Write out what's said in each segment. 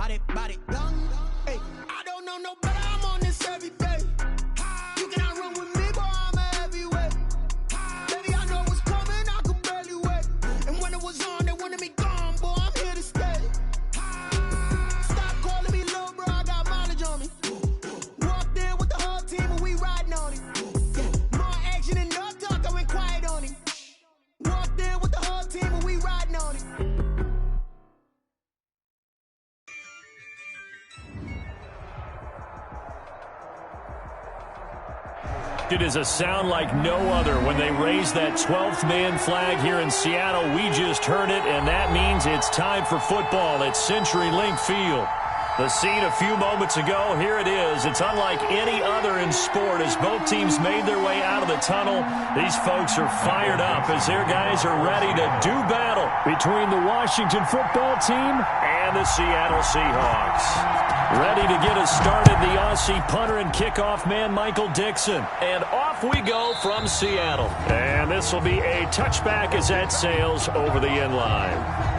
body, young. Hey, I don't know no better, I'm on this every day. You cannot run with me, boy, I'm a heavyweight. Baby, I know what's coming, I could barely wait. And when it was on, they wanted me gone, boy, I'm here to stay. Stop calling me little bro, I got mileage on me. Walked in with the whole team and we riding on it. Yeah, more action and no talk, I went quiet on it. Walked in with the whole team and we riding on it. It is a sound like no other when they raise that 12th man flag here in Seattle. We just heard it, and that means it's time for football at CenturyLink Field. The scene a few moments ago, here it is. It's unlike any other in sport as both teams made their way out of the tunnel. These folks are fired up as their guys are ready to do battle between the Washington football team and the Seattle Seahawks. Ready to get us started, the Aussie punter and kickoff man, Michael Dixon. And off we go from Seattle. And this will be a touchback as that sails over the end line.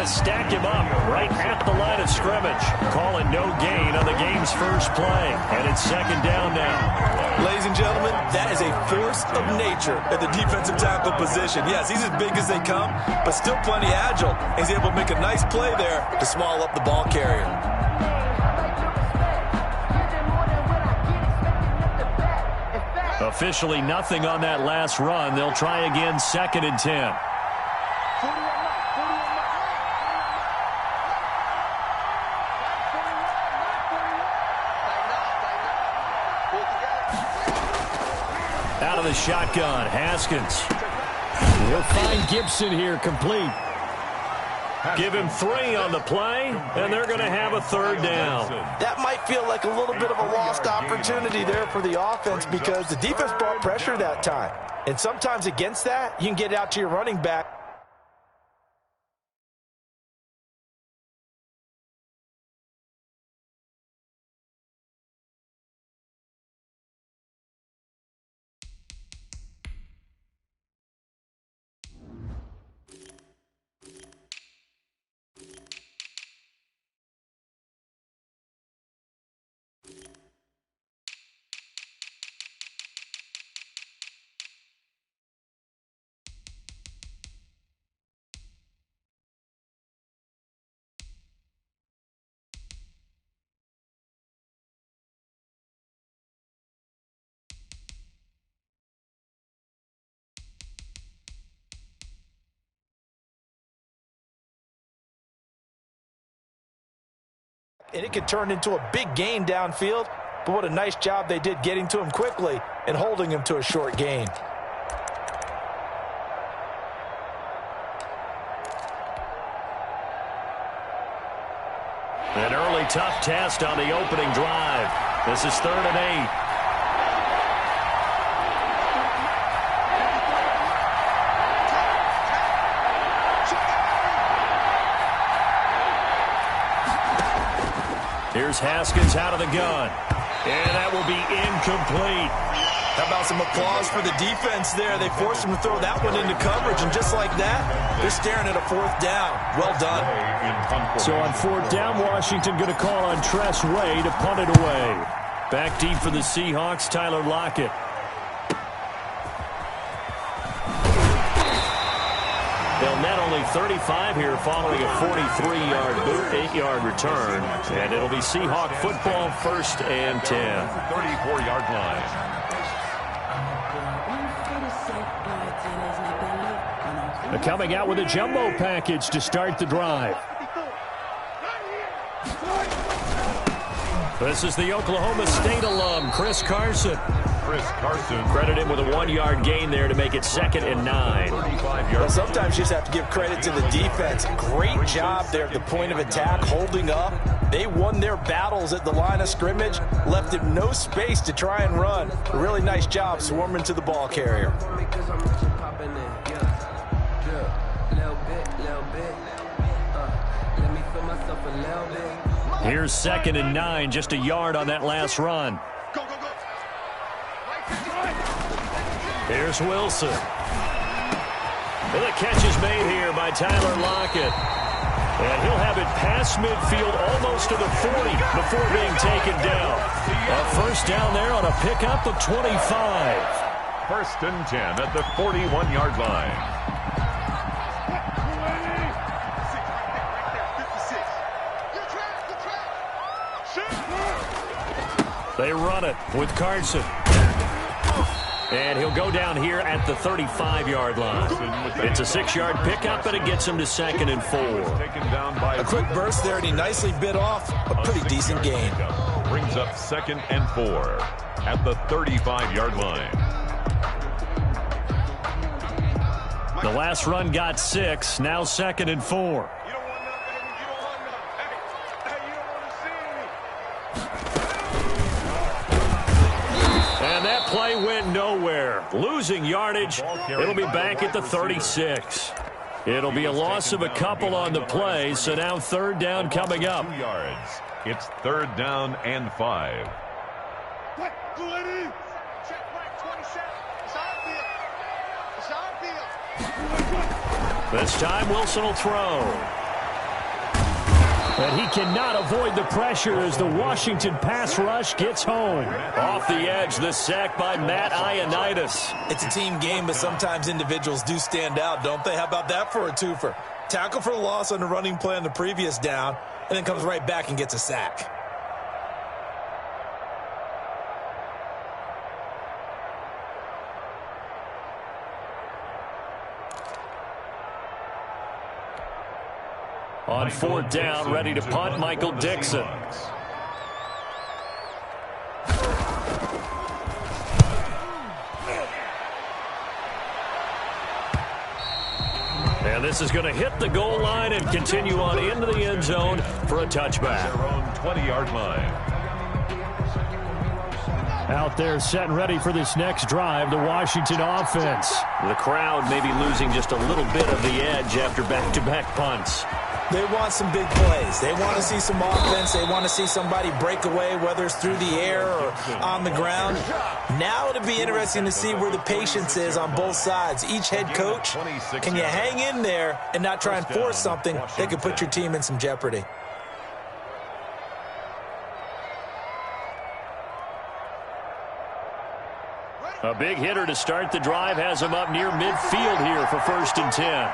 Stack him up right at the line of scrimmage. Calling no gain on the game's first play. And it's second down now. Ladies and gentlemen, that is a force of nature at the defensive tackle position. Yes, he's as big as they come, but still plenty agile. He's able to make a nice play there to small up the ball carrier. Officially nothing on that last run. They'll try again, 2nd and 10. Out of the shotgun, Haskins. He'll find Gibson here, complete. Give him 3 on the play, and they're going to have a 3rd down. That might feel like a little bit of a lost opportunity there for the offense because the defense brought pressure that time. And sometimes against that, you can get out to your running back. And it could turn into a big gain downfield, but what a nice job they did getting to him quickly and holding him to a short gain. An early tough test on the opening drive. This is 3rd and 8. Here's Haskins out of the gun. And that will be incomplete. How about some applause for the defense there? They forced him to throw that one into coverage, and just like that, they're staring at a 4th down. Well done. So on 4th down, Washington going to call on Tress Way to punt it away. Back deep for the Seahawks, Tyler Lockett. They'll net only 35 here following a 43-yard boot, 8-yard return. And it'll be Seahawk football, 1st and 10. 34-yard line. Coming out with a jumbo package to start the drive. This is the Oklahoma State alum, Chris Carson. Credit him with a 1-yard gain there to make it 2nd and 9. Well, sometimes you just have to give credit to the defense. Great job there at the point of attack, holding up. They won their battles at the line of scrimmage, left him no space to try and run. A really nice job swarming to the ball carrier. Here's 2nd and 9, just a yard on that last run. Here's Wilson. And the catch is made here by Tyler Lockett. And he'll have it past midfield almost to the 40 before being taken down. A first down there on a pickup of 25. 1st and 10 at the 41-yard line. They run it with Carson. And he'll go down here at the 35-yard line. It's a 6-yard pickup, and it gets him to 2nd and 4. A quick burst there, and he nicely bit off a pretty decent gain. Brings up 2nd and 4 at the 35-yard line. The last run got 6, now 2nd and 4. And that play went nowhere. Losing yardage. It'll be back at the 36. It'll be a loss of a couple on the play, so now 3rd down coming up. 2 yards. It's 3rd down and 5. This time Wilson will throw. And he cannot avoid the pressure as the Washington pass rush gets home. Off the edge, the sack by Matt Ioannidis. It's a team game, but sometimes individuals do stand out, don't they? How about that for a twofer? Tackle for the loss on the running play on the previous down, and then comes right back and gets a sack. On 4th down, ready to punt, Michael Dixon. And this is going to hit the goal line and continue on into the end zone for a touchback. Their own 20-yard line. Out there set and ready for this next drive, the Washington offense. The crowd may be losing just a little bit of the edge after back-to-back punts. They want some big plays. They want to see some offense. They want to see somebody break away, whether it's through the air or on the ground. Now it'll be interesting to see where the patience is on both sides. Each head coach, can you hang in there and not try and force something that could put your team in some jeopardy? A big hitter to start the drive has him up near midfield here for 1st and 10.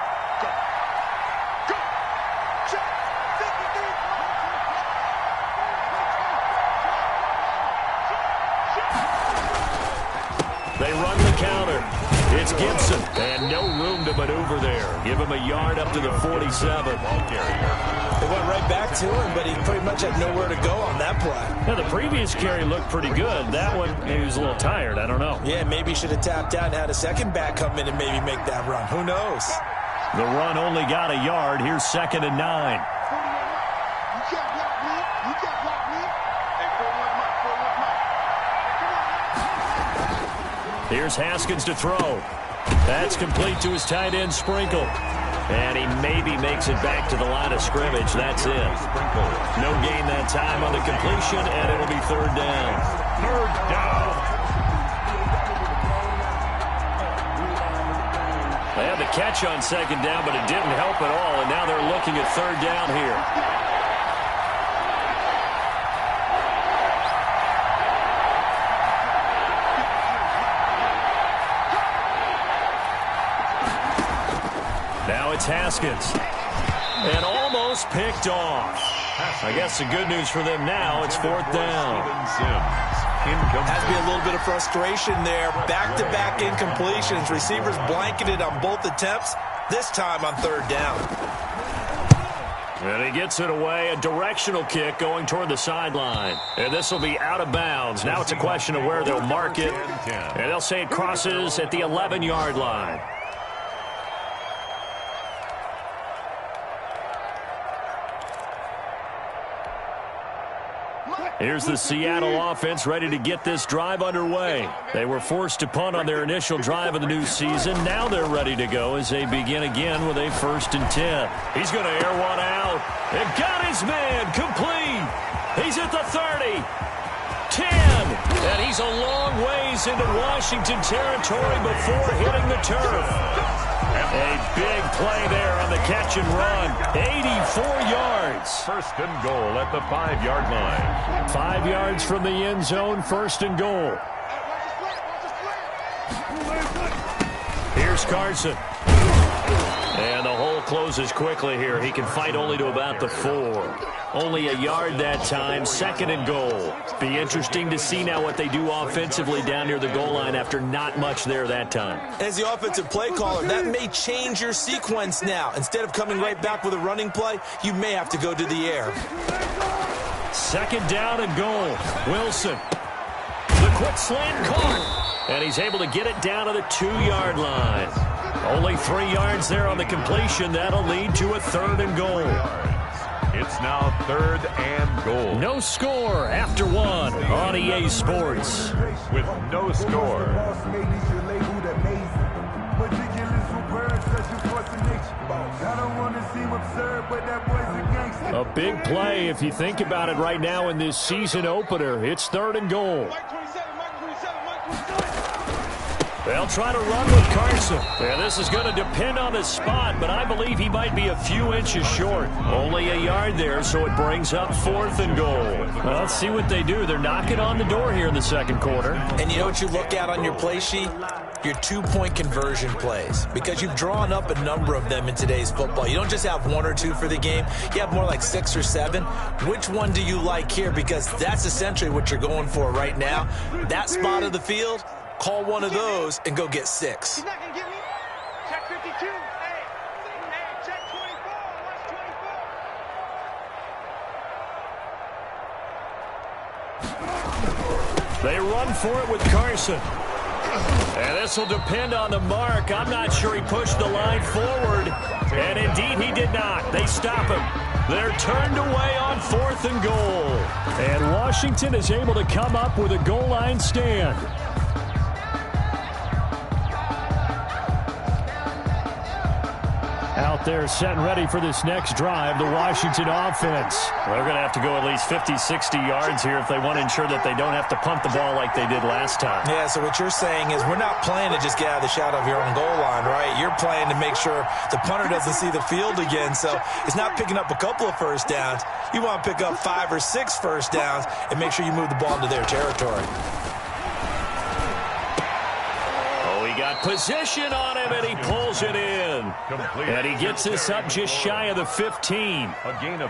They run the counter. It's Gibson, and no room to maneuver there. Give him a yard up to the 47. They went right back to him, but he pretty much had nowhere to go on that play. Now, the previous carry looked pretty good. That one, he was a little tired. I don't know. Yeah, maybe he should have tapped out and had a second back come in and maybe make that run. Who knows? The run only got a yard. Here's 2nd and 9. Here's Haskins to throw. That's complete to his tight end, Sprinkle. And he maybe makes it back to the line of scrimmage. That's it. No gain that time on the completion, and it'll be 3rd down. 3rd down. They had the catch on 2nd down, but it didn't help at all, and now they're looking at 3rd down here. Now it's Haskins. And almost picked off. I guess the good news for them now, it's 4th down. Has to be a little bit of frustration there. Back-to-back incompletions. Receivers blanketed on both attempts, this time on 3rd down. And he gets it away, a directional kick going toward the sideline. And this will be out of bounds. Now it's a question of where they'll mark it. And they'll say it crosses at the 11-yard line. Here's the Seattle offense ready to get this drive underway. They were forced to punt on their initial drive of the new season. Now they're ready to go as they begin again with a 1st and 10. He's going to air one out. And got his man complete. He's at the 30. 10. And he's a long ways into Washington territory before hitting the turf. A big play there on the catch and run. 84 yards. 1st and goal at the 5-yard line. 5 yards from the end zone, 1st and goal. Here's Carson. And the hole closes quickly here. He can fight only to about the 4. Only a yard that time, 2nd and goal. Be interesting to see now what they do offensively down near the goal line after not much there that time. As the offensive play caller, that may change your sequence now. Instead of coming right back with a running play, you may have to go to the air. 2nd down and goal. Wilson. The quick slant caught. And he's able to get it down to the 2-yard line. Only 3 yards there on the completion. That'll lead to a 3rd and goal. It's now 3rd and goal. No score after 1 on EA Sports. With no score. A big play if you think about it right now in this season opener. It's 3rd and goal. They'll try to run with Carson. And this is going to depend on the spot, but I believe he might be a few inches short. Only a yard there, so it brings up 4th and goal. Well, let's see what they do. They're knocking on the door here in the 2nd quarter. And you know what you look at on your play sheet? Your 2-point conversion plays. Because you've drawn up a number of them in today's football. You don't just have 1 or 2 for the game. You have more like 6 or 7. Which one do you like here? Because that's essentially what you're going for right now. That spot of the field, call one of those and go get 6. He's not going to get me. Check 52. Hey, check 24. Watch 24. They run for it with Carson. And this will depend on the mark. I'm not sure he pushed the line forward. And indeed he did not. They stop him. They're turned away on 4th and goal. And Washington is able to come up with a goal line stand. Out there set and ready for this next drive, the Washington offense. They're going to have to go at least 50, 60 yards here if they want to ensure that they don't have to punt the ball like they did last time. Yeah, so what you're saying is we're not playing to just get out of the shadow of your own goal line, right? You're playing to make sure the punter doesn't see the field again. So it's not picking up a couple of 1st downs. You want to pick up 5 or 6 1st downs and make sure you move the ball into their territory. Got position on him, and he pulls it in. And he gets this up just shy of the 15.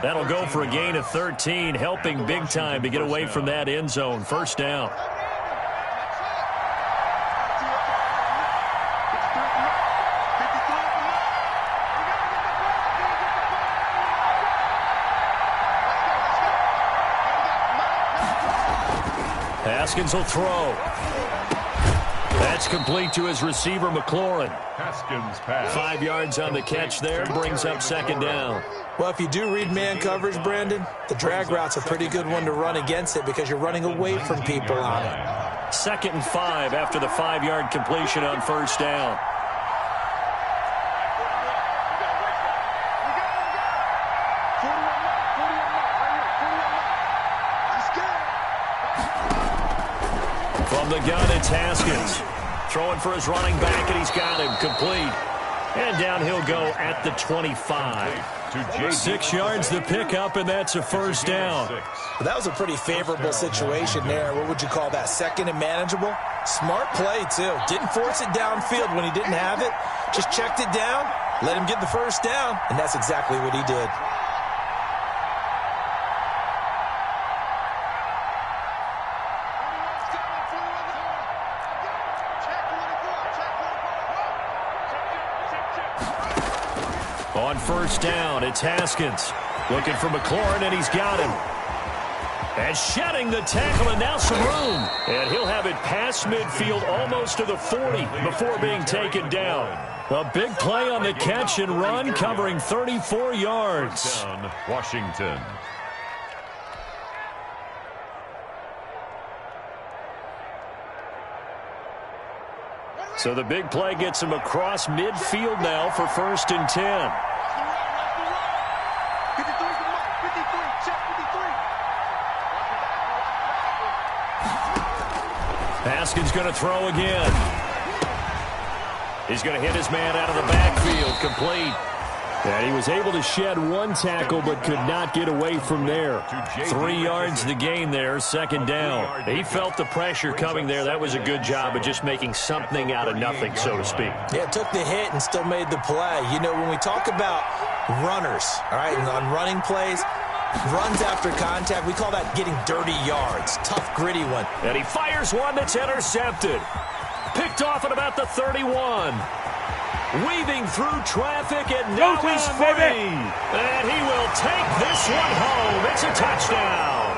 That'll go for a gain of 13, helping big time to get away from that end zone. 1st down. Haskins will throw. That's complete to his receiver, McLaurin. Haskins pass. 5 yards on the catch there, brings up 2nd down. Well, if you do read man coverage, Brandon, the drag route's a pretty good one to run against it because you're running away from people on it. 2nd and 5 after the 5-yard completion on 1st down. From the gun, it's Haskins. Throwing for his running back, and he's got him complete. And down he'll go at the 25. 6 yards the pickup, and that's a 1st down. Well, that was a pretty favorable situation there. What would you call that? 2nd and manageable? Smart play, too. Didn't force it downfield when he didn't have it. Just checked it down, let him get the 1st down, and that's exactly what he did. On 1st down, it's Haskins. Looking for McLaurin, and he's got him. And shedding the tackle, and now some room. And he'll have it past midfield almost to the 40 before being taken down. A big play on the catch and run, covering 34 yards. Down, Washington. So the big play gets him across midfield now for 1st and 10. Haskins going to throw again. He's going to hit his man out of the backfield, complete. And he was able to shed one tackle but could not get away from there. 3 yards the gain there, 2nd down. He felt the pressure coming there. That was a good job of just making something out of nothing, so to speak. Yeah, took the hit and still made the play. You know, when we talk about runners, all right, and on running plays, runs after contact, we call that getting dirty yards. Tough, gritty one. And he fires one that's intercepted. Picked off at about the 31. Weaving through traffic, and now he's free. And he will take this one home. It's a touchdown.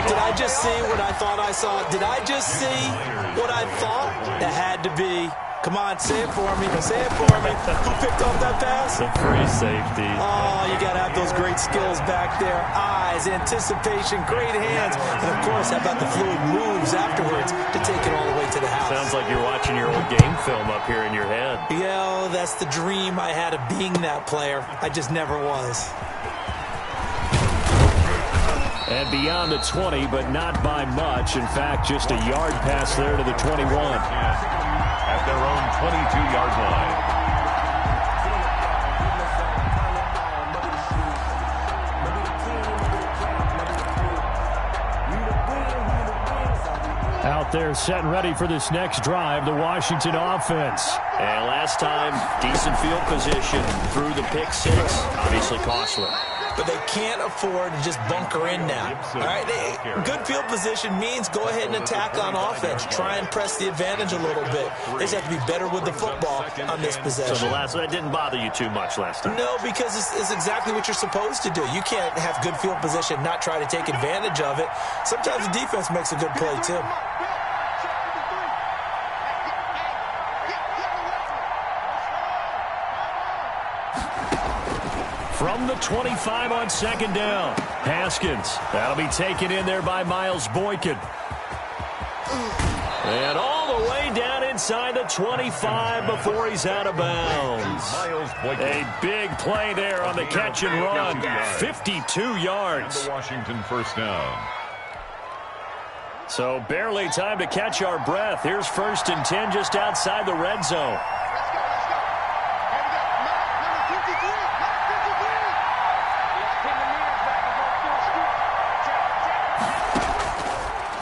Did I just see what I thought I saw? Did I just see what I thought? It had to be. Come on, say it for me. Say it for me. Who picked off that pass? The free safety. Oh, you got to have those great skills back there. Eyes, anticipation, great hands. And, of course, how about the fluid moves afterwards to take it all the way to the house? Sounds like you're watching your old game film up here in your head. Yeah, that's the dream I had of being that player. I just never was. And beyond the 20, but not by much. In fact, just a yard pass there to the 21. At their own 22-yard line. Out there set and ready for this next drive, the Washington offense. And last time, decent field position through the pick 6. Obviously costly. But they can't afford to just bunker in now. All right, good field position means go ahead and attack on offense. Try and press the advantage a little bit. They just have to be better with the football on this possession. So that didn't bother you too much last time? No, because it's exactly what you're supposed to do. You can't have good field position, not try to take advantage of it. Sometimes the defense makes a good play, too. From the 25 on 2nd down. Haskins. That'll be taken in there by Miles Boykin. And all the way down inside the 25 before he's out of bounds. A big play there on the catch and run. 52 yards. The Washington 1st down. So barely time to catch our breath. Here's 1st and 10 just outside the red zone.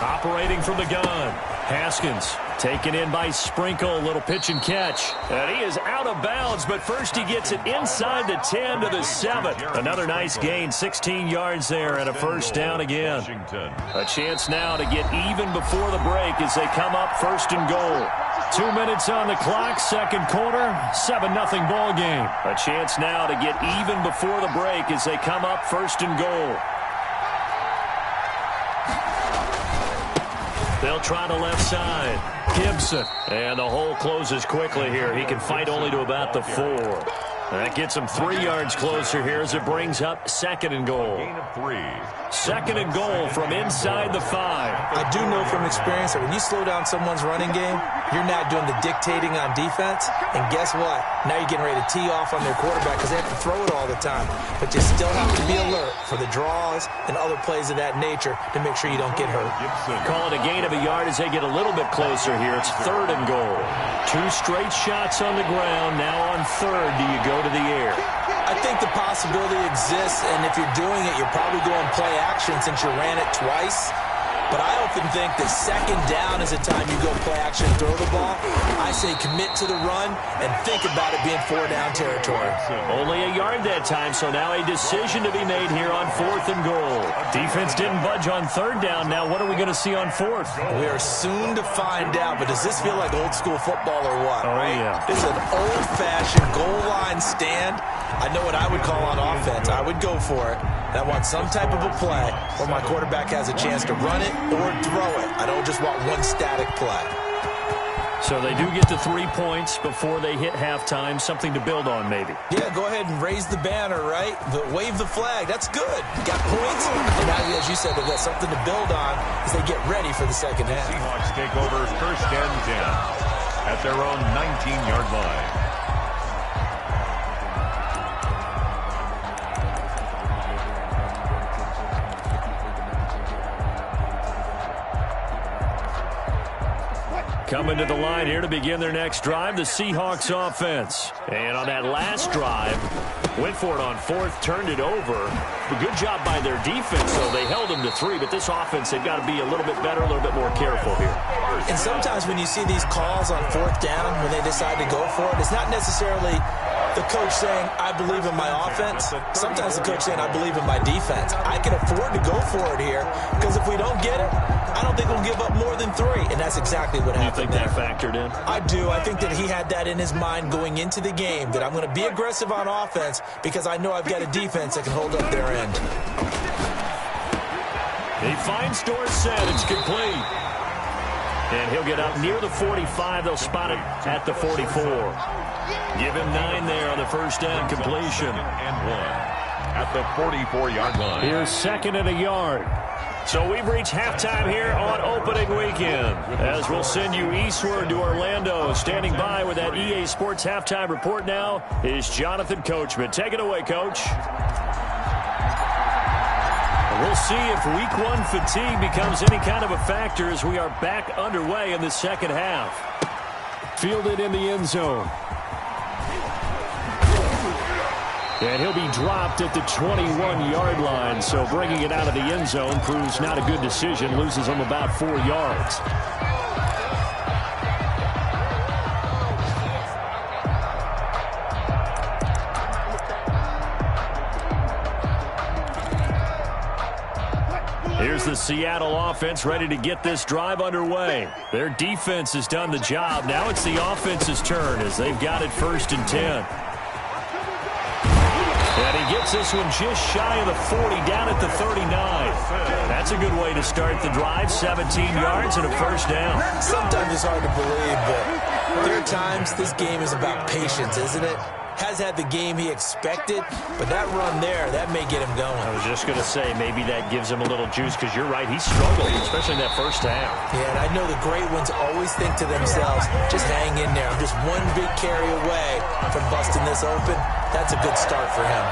Operating from the gun. Haskins taken in by Sprinkle. A little pitch and catch. And he is out of bounds, but first he gets it inside the 10 to the 7. Another nice gain, 16 yards there, and a 1st down again. A chance now to get even before the break as they come up 1st and goal. 2 minutes on the clock, 2nd quarter, 7-0 ball game. A chance now to get even before the break as they come up 1st and goal. They'll try the left side. Gibson. And the hole closes quickly here. He can fight only to about the 4. That gets him 3 yards closer here as it brings up 2nd and goal. Gain of 3. 2nd and goal from inside the 5. I do know from experience that when you slow down someone's running game, you're not doing the dictating on defense. And guess what? Now you're getting ready to tee off on their quarterback because they have to throw it all the time. But you still have to be alert for the draws and other plays of that nature to make sure you don't get hurt. Call it a gain of a yard as they get a little bit closer here. It's 3rd and goal. 2 straight shots on the ground. Now on 3rd, do you go to the air? I think the possibility exists, and if you're doing it, you're probably going play action since you ran it twice. But I often think that second down is a time you go play action and throw the ball. I say commit to the run and think about it being 4-down territory. Only a yard that time, so now a decision to be made here on 4th and goal. Defense didn't budge on 3rd down. Now what are we going to see on 4th? We are soon to find out, but does this feel like old school football or what? Oh, right? yeah. This is an old-fashioned goal line stand. I know what I would call on offense. I would go for it. And I want some type of a play where my quarterback has a chance to run it or throw it. I don't just want one static play. So they do get to 3 points before they hit halftime, something to build on maybe. Yeah, go ahead and raise the banner, right? Wave the flag. That's good. Got points. And now, as you said, they've got something to build on as they get ready for the second half. Seahawks take over 1st and 10 at their own 19-yard line. Coming to the line here to begin their next drive, the Seahawks offense. And on that last drive, went for it on 4th, turned it over. A good job by their defense, though. They held them to 3, but this offense, they've got to be a little bit better, a little bit more careful here. And sometimes when you see these calls on 4th down, when they decide to go for it, it's not necessarily the coach saying, I believe in my offense. Sometimes the coach saying, I believe in my defense. I can afford to go for it here because if we don't get it, I don't think we'll give up more than 3. And that's exactly what happened there. You think that factored in? I do. I think that he had that in his mind going into the game, that I'm going to be aggressive on offense because I know I've got a defense that can hold up their end. He finds Dorsett. It's complete. And he'll get up near the 45. They'll spot it at the 44. Give him 9 there on the first down completion. And 1 at the 44-yard line. Here's 2nd and a yard. So we've reached halftime here on opening weekend. As we'll send you eastward to Orlando. Standing by with that EA Sports halftime report now is Jonathan Coachman. Take it away, Coach. We'll see if week 1 fatigue becomes any kind of a factor as we are back underway in the second half. Fielded in the end zone. And he'll be dropped at the 21-yard line, so bringing it out of the end zone proves not a good decision, loses him about 4 yards. Here's the Seattle offense ready to get this drive underway. Their defense has done the job. Now it's the offense's turn as they've got it 1st and 10. And he gets this one just shy of the 40, down at the 39. That's a good way to start the drive, 17 yards and a first down. Sometimes it's hard to believe, but there are times this game is about patience, isn't it? Has had the game he expected, but that run there, that may get him going. I was just going to say, maybe that gives him a little juice, because you're right, he struggled, especially in that first half. Yeah, and I know the great ones always think to themselves, just hang in there. I'm just one big carry away from busting this open. That's a good start for him.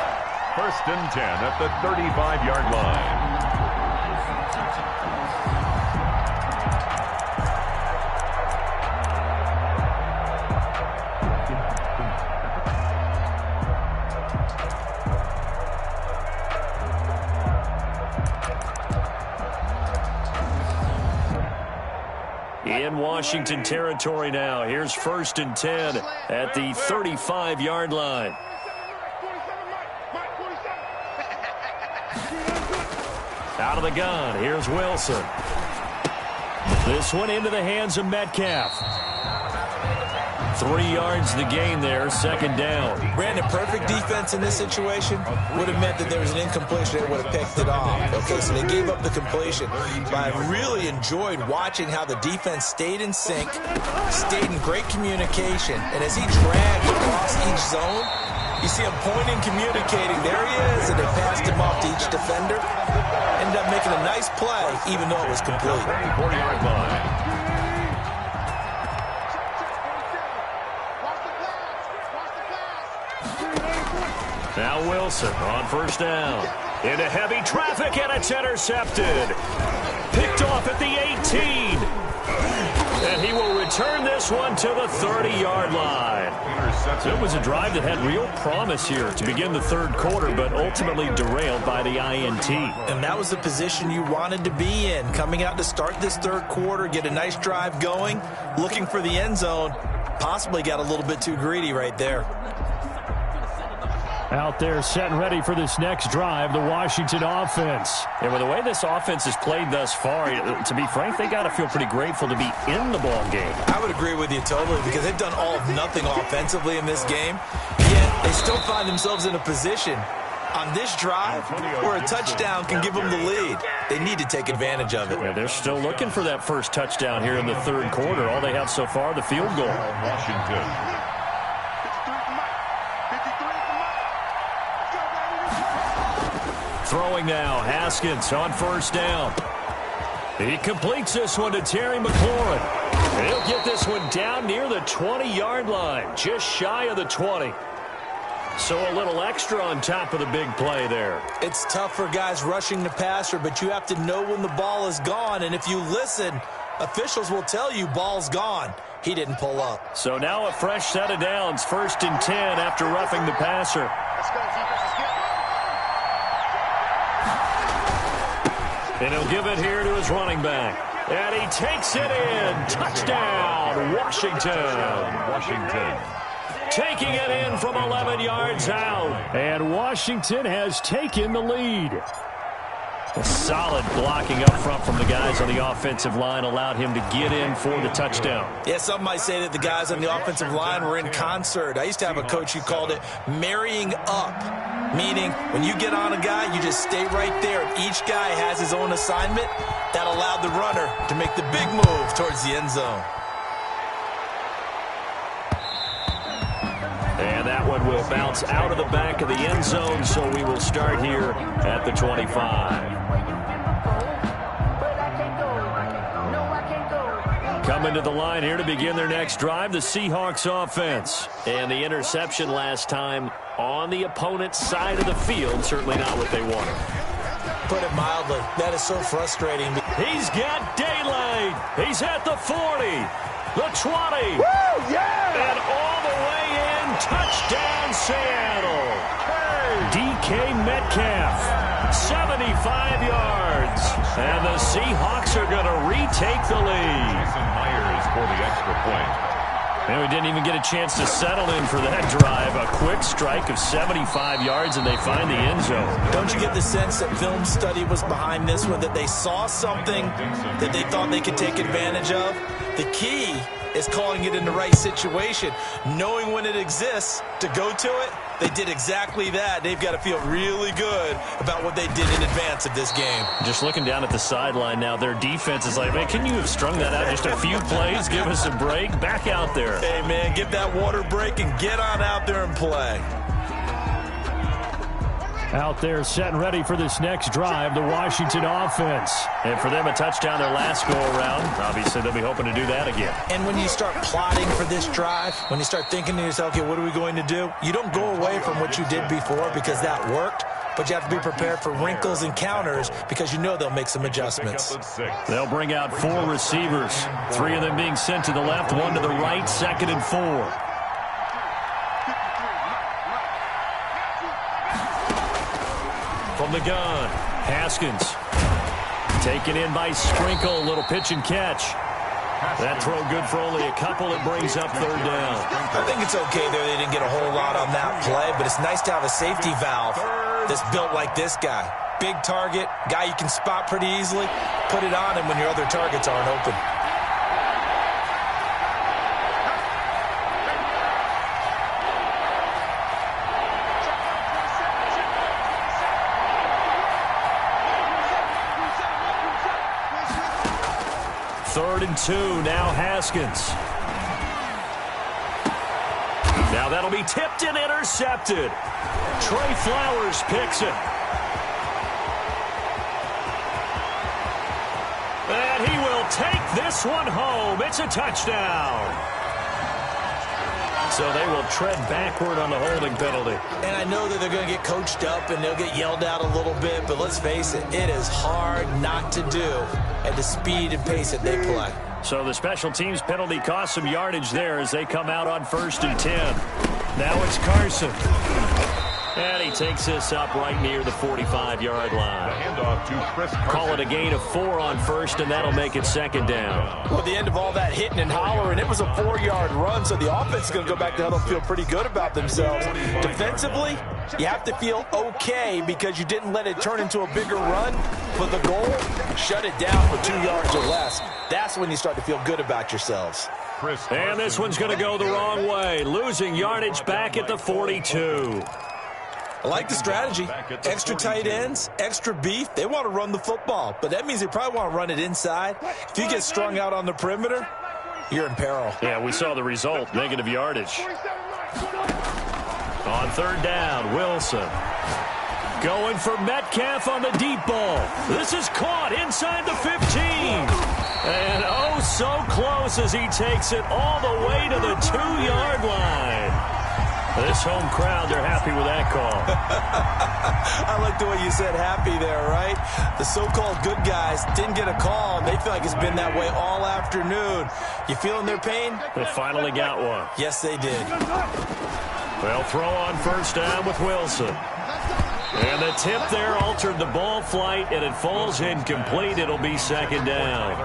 1st and 10 at the 35-yard line. In Washington territory now. Here's 1st and 10 at the 35-yard line. Out of the gun. Here's Wilson. This one into the hands of Metcalf. 3 yards the gain there, 2nd down. Brandon, perfect defense in this situation would have meant that there was an incompletion. They would have picked it off. Okay, so they gave up the completion. But I really enjoyed watching how the defense stayed in sync, stayed in great communication. And as he dragged across each zone, you see him pointing, communicating. There he is, and they passed him off to each defender. Ended up making a nice play, even though it was complete. 34-yard line. Now Wilson on 1st down. Into heavy traffic, and it's intercepted. Picked off at the 18. And he will return this one to the 30-yard line. So it was a drive that had real promise here to begin the third quarter, but ultimately derailed by the INT. And that was the position you wanted to be in. Coming out to start this third quarter, get a nice drive going, looking for the end zone. Possibly got a little bit too greedy right there. Out there set and ready for this next drive, the Washington offense. And with the way this offense has played thus far, to be frank, they got to feel pretty grateful to be in the ball game. I would agree with you totally, because they've done all of nothing offensively in this game, yet they still find themselves in a position on this drive where a touchdown can give them the lead. They need to take advantage of it. Yeah, they're still looking for that first touchdown here in the third quarter. All they have so far, the field goal. Washington. Throwing now, Haskins on first down. He completes this one to Terry McLaurin. He'll get this one down near the 20-yard line, just shy of the 20. So a little extra on top of the big play there. It's tough for guys rushing the passer, but you have to know when the ball is gone. And if you listen, officials will tell you ball's gone. He didn't pull up. So now a fresh set of downs, 1st and 10 after roughing the passer. Let's go, defense. Let's get And he'll give it here to his running back. And he takes it in. Touchdown, Washington. Taking it in from 11 yards out. And Washington has taken the lead. A solid blocking up front from the guys on the offensive line allowed him to get in for the touchdown. Yeah, some might say that the guys on the offensive line were in concert. I used to have a coach who called it marrying up, meaning when you get on a guy, you just stay right there. Each guy has his own assignment. That allowed the runner to make the big move towards the end zone. And that one will bounce out of the back of the end zone, so we will start here at the 25. Coming to the line here to begin their next drive, the Seahawks offense. And the interception last time on the opponent's side of the field, certainly not what they wanted. Put it mildly, that is so frustrating. He's got daylight. He's at the 40, the 20. Woo, yeah! And all the way in, touchdown Seattle. DK Metcalf, 75 yards. And the Seahawks are going to retake the lead. Myers for the extra point. And we didn't even get a chance to settle in for that drive. A quick strike of 75 yards, and they find the end zone. Don't you get the sense that film study was behind this one, that they saw something that they thought they could take advantage of? The key is calling it in the right situation, knowing when it exists to go to it. They did exactly that. They've got to feel really good about what they did in advance of this game. Just looking down at the sideline now, their defense is like, man, can you have strung that out just a few plays? Give us a break. Back out there. Hey, man, give that water break and get on out there and play. Out there set and ready for this next drive, the Washington offense. And for them, a touchdown their last go-around. Obviously, they'll be hoping to do that again. And when you start plotting for this drive, when you start thinking to yourself, okay, what are we going to do? You don't go away from what you did before because that worked, but you have to be prepared for wrinkles and counters because you know they'll make some adjustments. They'll bring out 4 receivers, 3 of them being sent to the left, 1 to the right, 2nd and 4. From the gun, Haskins. Taken in by Sprinkle, a little pitch and catch. That throw good for only a couple. It brings up 3rd down. I think it's okay there. They didn't get a whole lot on that play, but it's nice to have a safety valve that's built like this guy. Big target, guy you can spot pretty easily. Put it on him when your other targets aren't open. Third and 2, now Haskins. Now that'll be tipped and intercepted. Trey Flowers picks it. And he will take this one home. It's a touchdown. So they will tread backward on the holding penalty. And I know that they're going to get coached up and they'll get yelled at a little bit, but let's face it, it is hard not to do at the speed and pace that they play. So the special teams penalty cost some yardage there as they come out on 1st and 10. Now it's Carson. And he takes this up right near the 45-yard line. Handoff to Chris Carson. Call it a gain of 4 on 1st, and that'll make it 2nd down. Well, the end of all that hitting and hollering, it was a 4-yard run, so the offense is going to go back to huddle and feel pretty good about themselves. Defensively, you have to feel okay because you didn't let it turn into a bigger run, but the goal, shut it down for 2 yards or less. That's when you start to feel good about yourselves. And this one's going to go the wrong way, losing yardage back at the 42. I like the strategy. Extra tight ends, extra beef. They want to run the football, but that means they probably want to run it inside. If you get strung out on the perimeter, you're in peril. Yeah, we saw the result, negative yardage. On 3rd down, Wilson. Going for Metcalf on the deep ball. This is caught inside the 15. And oh, so close as he takes it all the way to the 2-yard line. This home crowd, they're happy with that call. I like the way you said happy there, right? The so-called good guys didn't get a call, and they feel like it's been that way all afternoon. You feeling their pain? They finally got one. Yes, they did. They'll throw on 1st down with Wilson. And the tip there altered the ball flight, and it falls incomplete. It'll be 2nd down.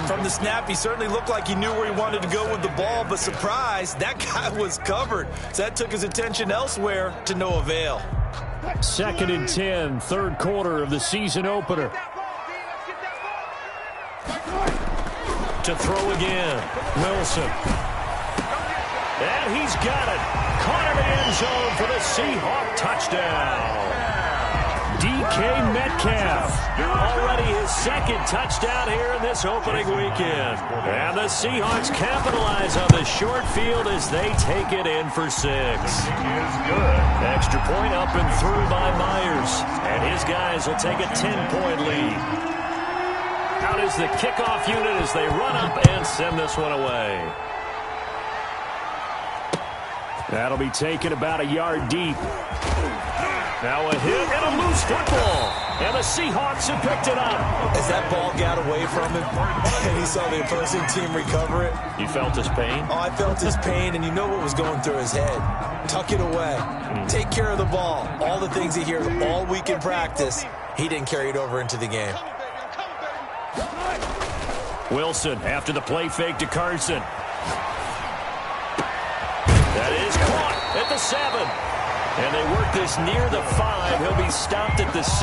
From the snap, he certainly looked like he knew where he wanted to go with the ball, but surprise, that guy was covered. So that took his attention elsewhere to no avail. 2nd and 10, 3rd quarter of the season opener. To throw again, Wilson. And he's got it. Caught in the end zone for the Seahawk touchdown. DK Metcalf, already his 2nd touchdown here in this opening weekend. And the Seahawks capitalize on the short field as they take it in for 6. Extra point up and through by Myers. And his guys will take a 10-point lead. Out is the kickoff unit as they run up and send this one away. That'll be taken about a yard deep. Now a hit and a loose football. And the Seahawks have picked it up. As that ball got away from him, and he saw the opposing team recover it. You felt his pain? Oh, I felt his pain, and you know what was going through his head. Tuck it away. Take care of the ball. All the things he hears all week in practice, he didn't carry it over into the game. Wilson after the play fake to Carson. That is caught at the 7. And they work this near the 5. He'll be stopped at the 6.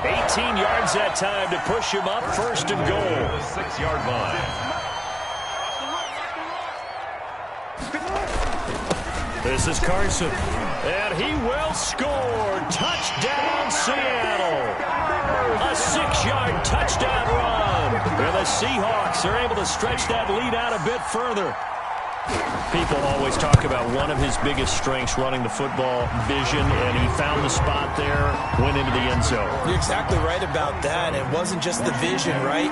18 yards that time to push him up, 1st and goal. The 6-yard line. This is Carson. And he will score. Touchdown, Seattle. A 6-yard touchdown run. And the Seahawks are able to stretch that lead out a bit further. People always talk about one of his biggest strengths, running the football, vision, and he found the spot there, went into the end zone. You're exactly right about that. It wasn't just the vision, right?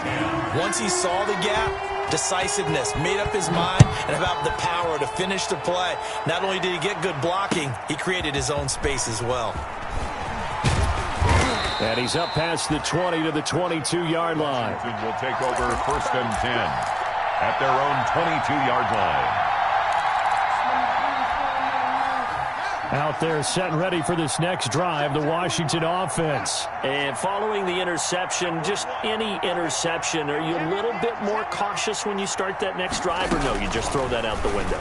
Once he saw the gap, decisiveness, made up his mind, and about the power to finish the play. Not only did he get good blocking, he created his own space as well. And he's up past the 20 to the 22-yard line. Will take over 1st and 10 at their own 22-yard line. Out there set and ready for this next drive, the Washington offense. And following the interception, just any interception, are you a little bit more cautious when you start that next drive, or no, you just throw that out the window?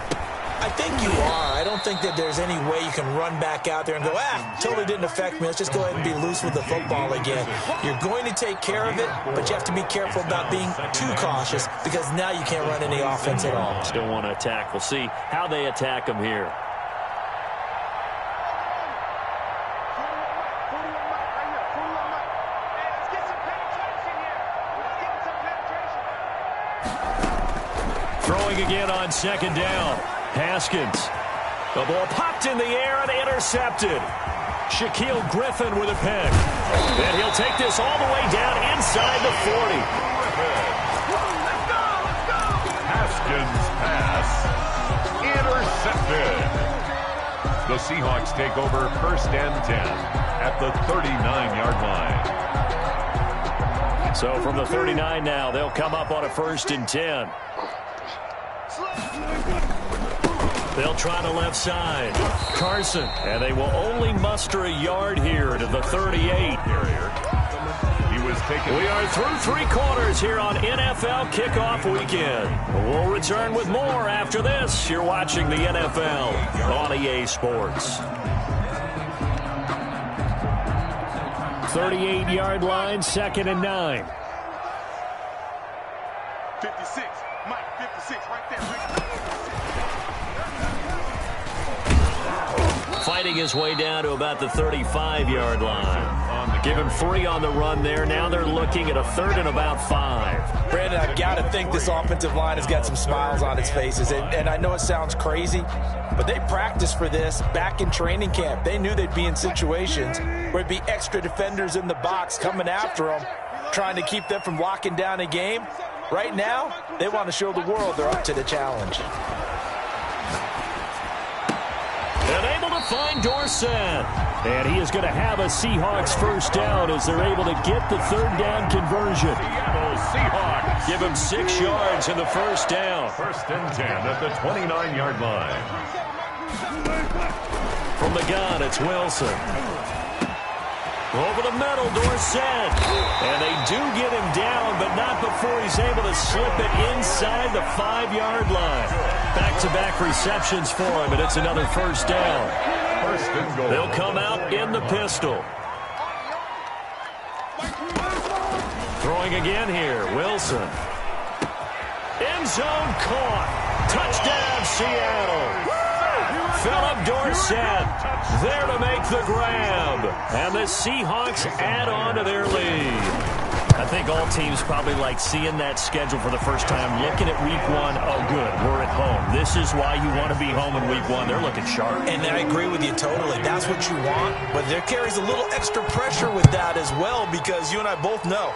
I think you are. I don't think that there's any way you can run back out there and go, totally didn't affect me. Let's just go ahead and be loose with the football again. You're going to take care of it, but you have to be careful about being too cautious because now you can't run any offense at all. Still want to attack. We'll see how they attack them here. Throwing again on 2nd down. Haskins. The ball popped in the air and intercepted. Shaquille Griffin with a pick. And he'll take this all the way down inside the 40. Haskins' pass intercepted. The Seahawks take over 1st and 10 at the 39-yard line. So from the 39 now, they'll come up on a 1st and 10. They'll try the left side. Carson, and they will only muster a yard here to the 38. We are through 3 quarters here on NFL Kickoff Weekend. We'll return with more after this. You're watching the NFL on EA Sports. 38-yard line, 2nd and 9. 56, Mike, 56, right there. Fighting his way down to about the 35-yard line. Give him 3 on the run there. Now they're looking at a 3rd and about 5. Brandon, I've got to think this offensive line has got some smiles on its faces. And I know it sounds crazy, but they practiced for this back in training camp. They knew they'd be in situations where it'd be extra defenders in the box coming after them, trying to keep them from locking down a game. Right now, they want to show the world they're up to the challenge. And able to find Dorsett. And he is going to have a Seahawks 1st down as they're able to get the 3rd down conversion. Seattle Seahawks. Give him 6 yards in the 1st down. 1st and 10 at the 29-yard line. From the gun, it's Wilson. Over the middle, Dorsett. And they do get him down, but not before he's able to slip it inside the 5-yard line. Back-to-back receptions for him, and it's another 1st down. 1st and goal. They'll come out in the pistol. Throwing again here, Wilson. End zone caught. Touchdown, Seattle. Philip Dorsett there to make the grab. And the Seahawks add on to their lead. I think all teams probably like seeing that schedule for the first time, looking at week 1. Oh, good, we're at home. This is why you want to be home in week 1. They're looking sharp. And I agree with you totally. That's what you want. But there carries a little extra pressure with that as well, because you and I both know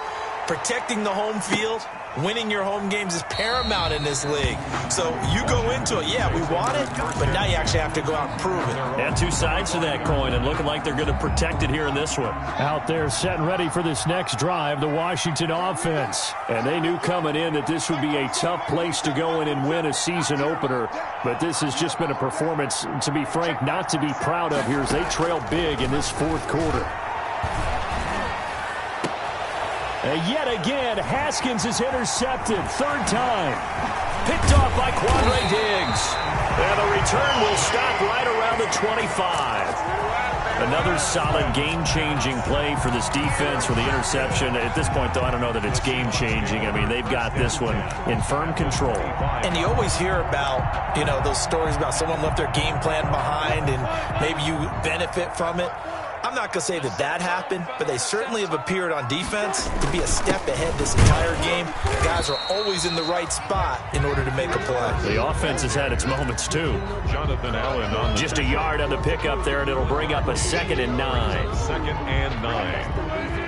protecting the home field, winning your home games is paramount in this league. So you go into it, yeah, we want it, but now you actually have to go out and prove it. And 2 sides to that coin, and looking like they're going to protect it here in this one. Out there set and ready for this next drive, the Washington offense. And they knew coming in that this would be a tough place to go in and win a season opener. But this has just been a performance, to be frank, not to be proud of here as they trail big in this 4th quarter. And yet again, Haskins is intercepted. 3rd time. Picked off by Quandre Diggs. And the return will stop right around the 25. Another solid game-changing play for this defense for the interception. At this point, though, I don't know that it's game-changing. I mean, they've got this one in firm control. And you always hear about, those stories about someone left their game plan behind and maybe you benefit from it. I'm not going to say that happened, but they certainly have appeared on defense to be a step ahead this entire game. Guys are always in the right spot in order to make a play. The offense has had its moments, too. Jonathan Allen on just a yard on the pickup there, and it'll bring up a 2nd and 9. 2nd and 9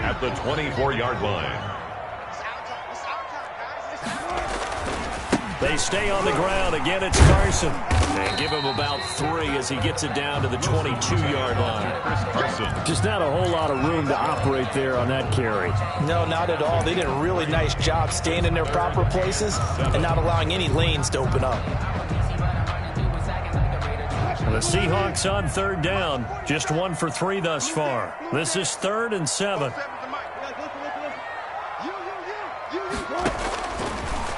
at the 24-yard line. They stay on the ground. Again, it's Carson. And give him about 3 as he gets it down to the 22-yard line. Just not a whole lot of room to operate there on that carry. No, not at all. They did a really nice job staying in their proper places and not allowing any lanes to open up. The Seahawks on 3rd down. Just 1 for 3 thus far. This is 3rd and 7.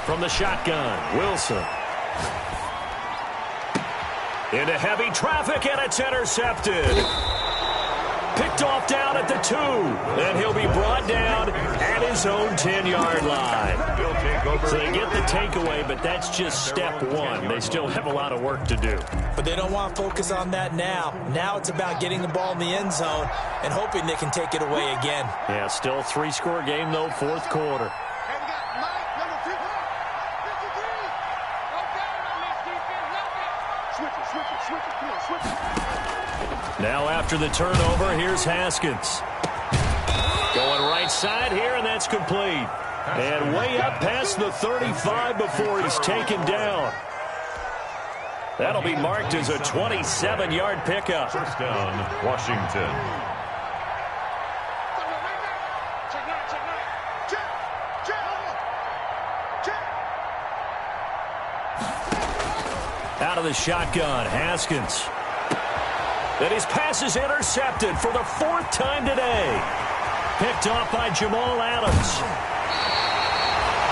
From the shotgun, Wilson. Into heavy traffic, and it's intercepted. Picked off down at the 2. And he'll be brought down at his own 10-yard line. So they get the takeaway, but that's just step 1. They still have a lot of work to do. But they don't want to focus on that now. Now it's about getting the ball in the end zone and hoping they can take it away again. Yeah, still a 3-score game, though, 4th quarter. Now after the turnover, here's Haskins. Going right side here, and that's complete. And way up past the 35 before he's taken down. That'll be marked as a 27-yard pickup. 1st down, Washington. of the shotgun. Haskins. And his pass is intercepted for the 4th time today. Picked off by Jamal Adams.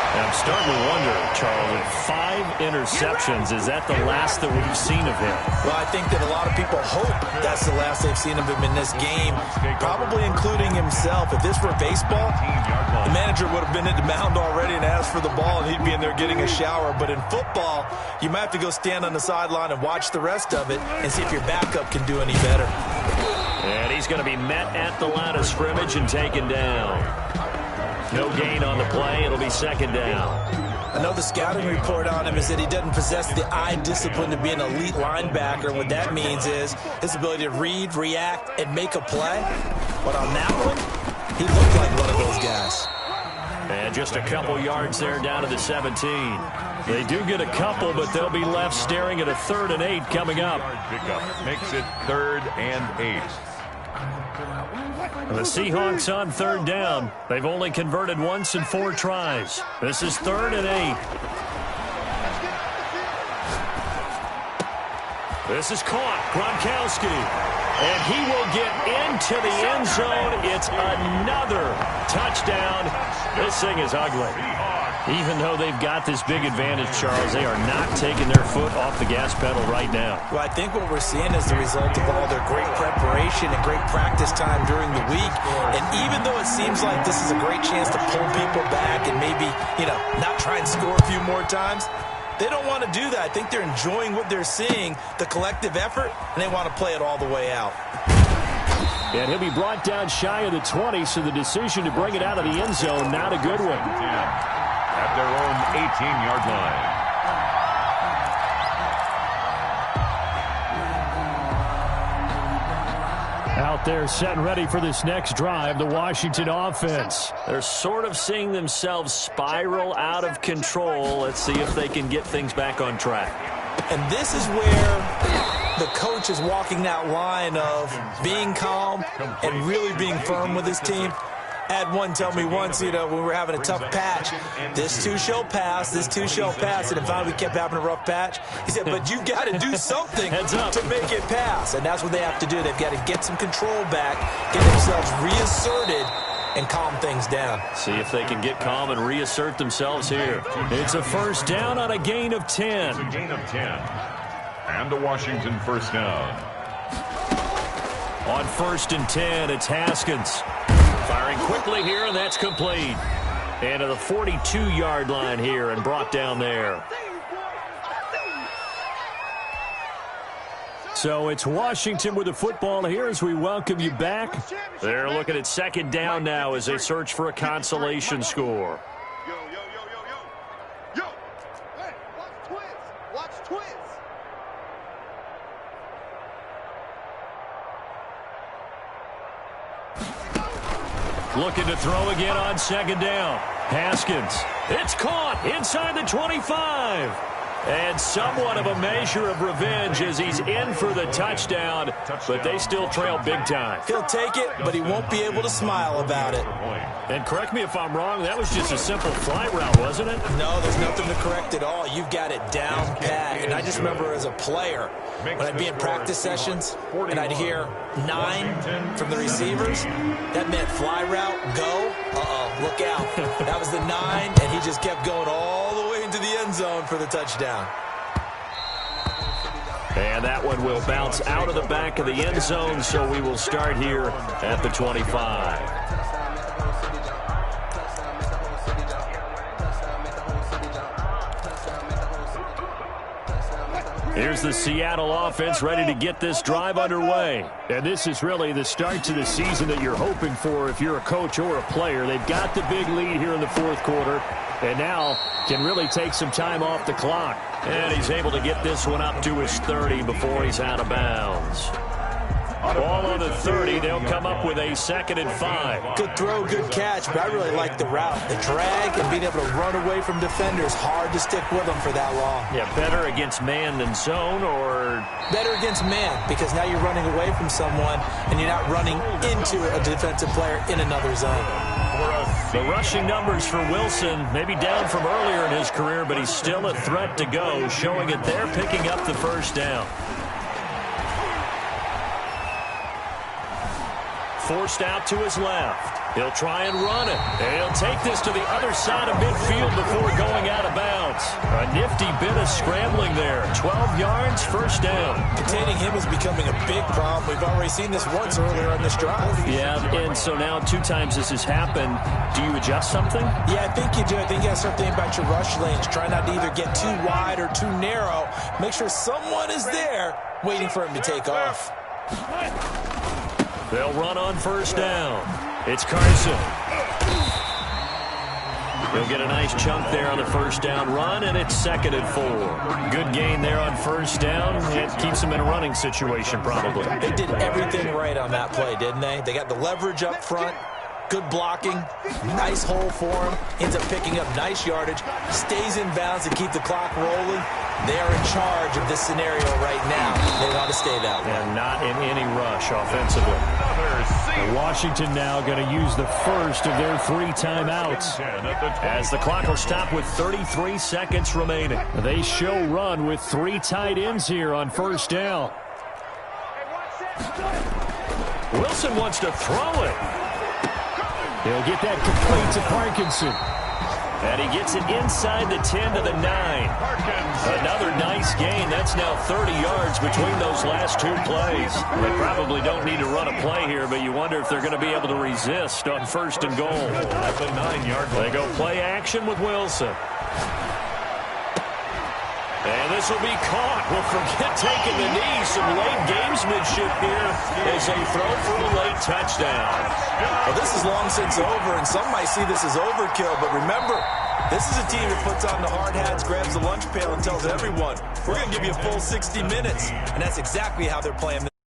And I'm starting to wonder, Charles, if 5 interceptions, is that the last that we've seen of him? Well, I think that a lot of people hope that's the last they've seen of him in this game, probably including himself. If this were baseball, the manager would have been at the mound already and asked for the ball, and he'd be in there getting a shower. But in football, you might have to go stand on the sideline and watch the rest of it and see if your backup can do any better. And he's going to be met at the line of scrimmage and taken down. No gain on the play. It'll be 2nd down. I know the scouting report on him is that he doesn't possess the eye discipline to be an elite linebacker. What that means is his ability to read, react, and make a play. But on that one, he looked like one of those guys. And just a couple yards there down to the 17. They do get a couple, but they'll be left staring at a 3rd and 8 coming up. Pickup makes it 3rd and 8. The Seahawks on 3rd down. They've only converted once in 4 tries. This is 3rd and 8. This is caught. Gronkowski. And he will get into the end zone. It's another touchdown. This thing is ugly. Even though they've got this big advantage, Charles, they are not taking their foot off the gas pedal right now. Well, I think what we're seeing is the result of all their great preparation and great practice time during the week. And even though it seems like this is a great chance to pull people back and maybe, not try and score a few more times, they don't want to do that. I think they're enjoying what they're seeing, the collective effort, and they want to play it all the way out. And he'll be brought down shy of the 20, so the decision to bring it out of the end zone, not a good one. At their own 18-yard line. Out there set and ready for this next drive, the Washington offense. They're sort of seeing themselves spiral out of control. Let's see if they can get things back on track. And this is where the coach is walking that line of being calm and really being firm with his team. I had one tell me once, when we were having a tough patch, this too shall pass, this too shall pass, and then finally we kept having a rough patch. He said, but you've got to do something to make it pass, and that's what they have to do. They've got to get some control back, get themselves reasserted, and calm things down. See if they can get calm and reassert themselves here. It's a 1st down on a gain of 10. It's a gain of 10. And a Washington 1st down. On 1st and 10, it's Haskins. Firing quickly here, and that's complete. And to the 42-yard line here and brought down there. So it's Washington with the football here as we welcome you back. They're looking at 2nd down now as they search for a consolation score. Yo, yo, yo, yo, yo. Yo. Hey, watch twins. Watch twins. Looking to throw again on 2nd down. Haskins. It's caught inside the 25. And somewhat of a measure of revenge as he's in for the touchdown, but they still trail big time. He'll take it, but he won't be able to smile about it. And correct me if I'm wrong, that was just a simple fly route, wasn't it? No, there's nothing to correct at all. You've got it down pat. And I just remember as a player, when I'd be in practice sessions and I'd hear 9 from the receivers, that meant fly route, go, look out. That was the 9, and he just kept going all the way into the end zone for the touchdown. And that one will bounce out of the back of the end zone, so we will start here at the 25. Here's the Seattle offense ready to get this drive underway. And this is really the start to the season that you're hoping for if you're a coach or a player. They've got the big lead here in the 4th quarter, and now can really take some time off the clock. And he's able to get this one up to his 30 before he's out of bounds. Ball on the 30. They'll come up with a 2nd and 5. Good throw, good catch, but I really like the route. The drag and being able to run away from defenders, hard to stick with them for that long. Yeah, better against man than zone, or? Better against man, because now you're running away from someone and you're not running into a defensive player in another zone. The rushing numbers for Wilson, maybe down from earlier in his career, but he's still a threat to go, showing it there, picking up the 1st down. Forced out to his left. He'll try and run it. And he'll take this to the other side of midfield before going out of bounds. A nifty bit of scrambling there. 12 yards, 1st down. Containing him is becoming a big problem. We've already seen this once earlier on this drive. Yeah, and so now 2 times this has happened. Do you adjust something? Yeah, I think you do. I think you got to start thinking about your rush lanes. Try not to either get too wide or too narrow. Make sure someone is there waiting for him to take off. They'll run on 1st down. It's Carson. He'll get a nice chunk there on the 1st down run, and it's 2nd and 4. Good gain there on 1st down. It keeps them in a running situation, probably. They did everything right on that play, didn't they? They got the leverage up front. Good blocking, nice hole for him, ends up picking up nice yardage, stays in bounds to keep the clock rolling. They are in charge of this scenario right now. They want to stay that way. And not in any rush offensively. And Washington now going to use the first of their 3 timeouts, as the clock will stop with 33 seconds remaining. They show run with 3 tight ends here on 1st down. Wilson wants to throw it. He'll get that complete to Parkinson. And he gets it inside the 10 to the 9. Another nice gain. That's now 30 yards between those last 2 plays. They probably don't need to run a play here, but you wonder if they're going to be able to resist on 1st and goal. That's a 9-yard line. They go play action with Wilson. And this will be caught. Well, forget taking the knee. Some late gamesmanship here as they throw for a late touchdown. Well, this is long since over, and some might see this as overkill. But remember, this is a team that puts on the hard hats, grabs the lunch pail, and tells everyone, we're going to give you a full 60 minutes. And that's exactly how they're playing.